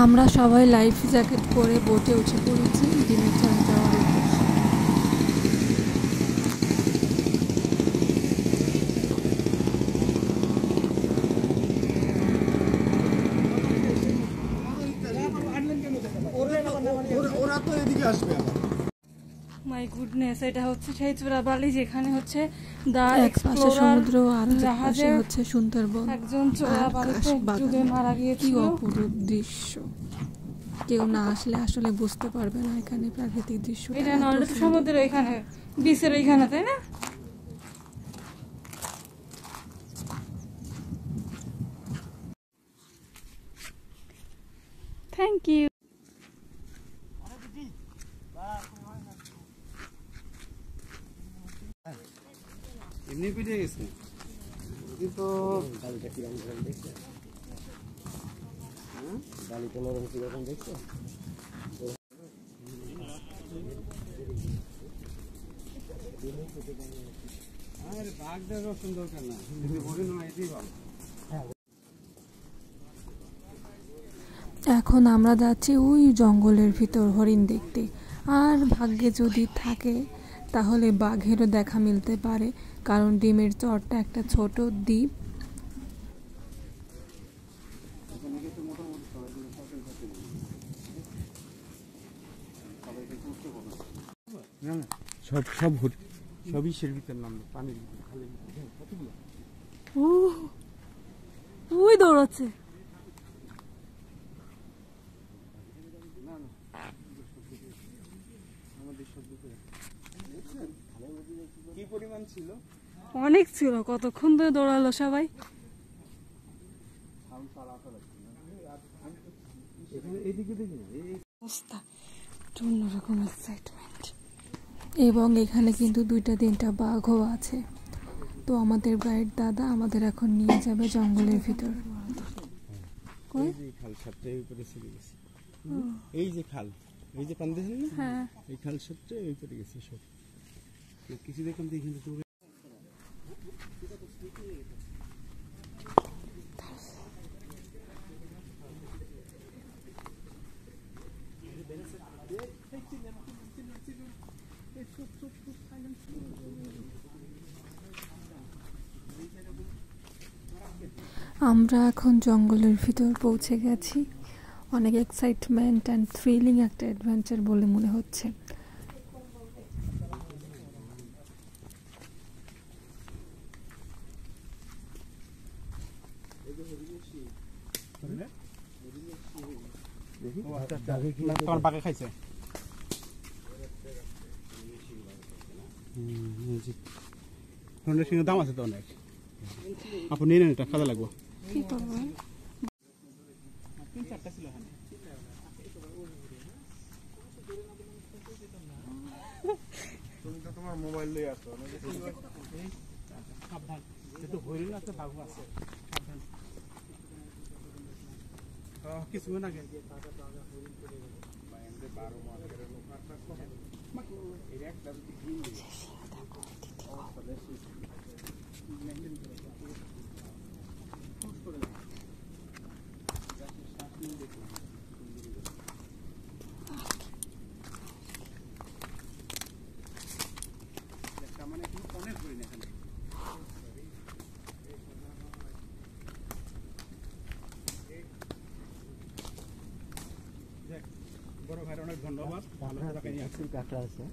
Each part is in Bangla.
আমরা সবাই লাইফ জ্যাকেট পরে বোটে উঠে পড়েছি ডিমের চর যাওয়ার উদ্দেশ্যে। মাই গুডনেস, এটা হচ্ছে সেই চোরাবালি যেখানে হচ্ছে এক পাশে সমুদ্র আর জাহাজে হচ্ছে সুন্দরবন। একজন চোরাবালিতে ডুবে মারা গিয়েছিল। কি অপরূপ দৃশ্য, কেউ না আসলে আসলে বুঝতে পারবে না এখানে প্রাকৃতিক দৃশ্য। এটা নয় সমুদ্রের ওইখানে, বিচের ওইখানে, তাই না? Thank you. এমনি পিঠে গেছে কিন্তু ডালিটা কিরকম দেখছে, ডালিটা নরম কিরকম দেখছে। আরে বাঘ দেখার সুন্দর কেন, এটাই ভালো। এখন আমরা যাচ্ছি ওই জঙ্গলের ভিতর হরিণ দেখতে। আর ভাগ্যে যদি থাকে তাহলে বাঘেরও দেখা মিলতে পারে, কারণ ডিমের চরটা একটা ছোট দ্বীপ। সবই সের ভিতর নামলো, পানির ভিতর খালি কতগুলো। ওই দৌড়াচ্ছে। কি পরিমাণ ছিল? অনেক ছিল। কতক্ষণ ধরে দৌড়ালো সবাই। অন্যরকম এক্সাইটমেন্ট। এবং এখানে কিন্তু 2-3টা বাঘও আছে। তো আমাদের গাইড দাদা আমাদের এখন নিয়ে যাবে জঙ্গলের ভিতর। এই যে খাল, এই যে পান দেখেন না, এই খাল সবটা ওই পরে গেছে সব কিছু দেখলাম। কিন্তু আমরা এখন জঙ্গলের ভিতর পৌঁছে গেছি। অনেক এক্সাইটমেন্ট অ্যান্ড থ্রিলিং একটা অ্যাডভেঞ্চার বলে মনে হচ্ছে। খাইছে দাম আছে তো অনেক। আপনি নিয়ে নেন, এটা খাওয়া লাগবো। কি করবেন? 3-4টা ছিল এখানে। তুমি তো তোমার মোবাইল লই আসো না? সাবধান, যেহেতু হরিণ আছে, বাঘ আছে, সাবধান। কিছুক্ষণ আগে বড় ভাইয়ের অনেক ধন্যবাদ। কাঁকড়া আছে।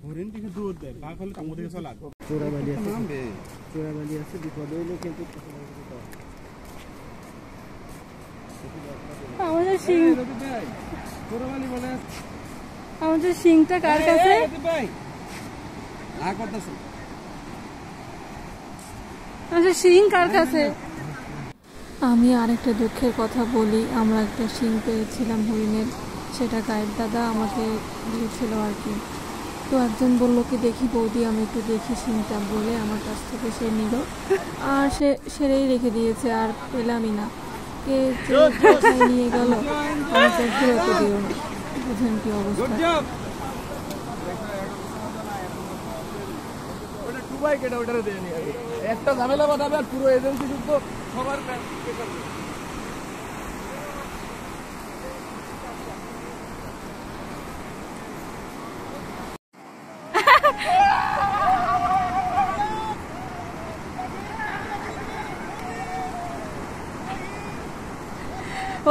হরিণ থেকে দূর দেয়, বাঘ হলে কামড় দিকে চলা। চোরাবালি আছে, চোরাবালি আছে, বিপদ হইলে কিন্তু আমাদের শিংটা কার কাছে? শিং কার কাছে? আমি আরেকটা দুঃখের কথা বলি, আমরা একটা শিং পেয়েছিলাম হরিণের, সেটা গাইড দাদা আমাকে দিয়েছিল আর কি। তো একজন বললো কি দেখি বৌদি আমি একটু দেখি শিংটা, বলে আমার কাছ থেকে সে নিল আর সে সেরেই রেখে দিয়েছে, আর পেলামই না। কে নিয়ে গেল আমাকে ফেরত দিও না। বুঝেন কি অবস্থা। বাইক এটা ওটারে দিয়ে নিয়ে যাবে, একটা ঝামেলা বাঁধাবে আর পুরো এজেন্সি শুদ্ধ সবার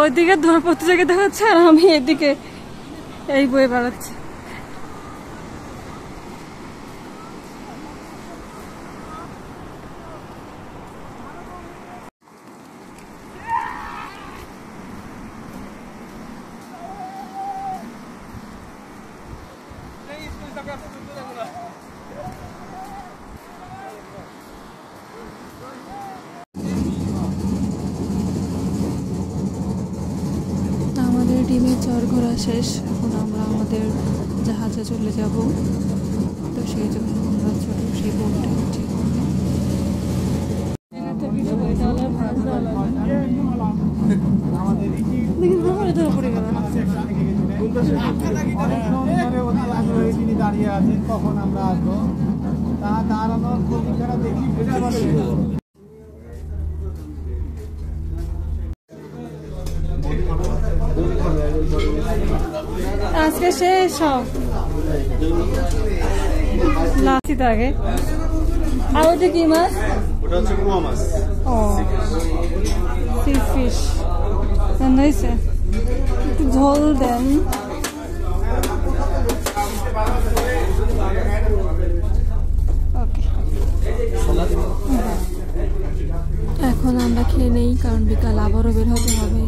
ওইদিকে ধর প্রতিযোগী দেখাচ্ছে আর আমি এদিকে এই বয়ে বেড়াচ্ছি। আমাদের ডিমের চর ঘোরা শেষ, এখন আমরা আমাদের জাহাজে চলে যাব। তো সেই জন্য আমরা ছোট সেই বোটে উঠি। দাঁড়িয়ে আছেন কখন আমরা আসবো, তা দাঁড়ানোর প্রতীক্ষাটা দেখি। আজকে শেষ সব লাস্ট আগে। আর ওটা কি মাছ? ওটা হচ্ছে কুয়া মাছ। ও সি ফিশ হয়েছে, একটু ঝোল দেন। এখন আমরা খেয়ে নেই, কারণ বিকাল আবারও বের হতে হবে।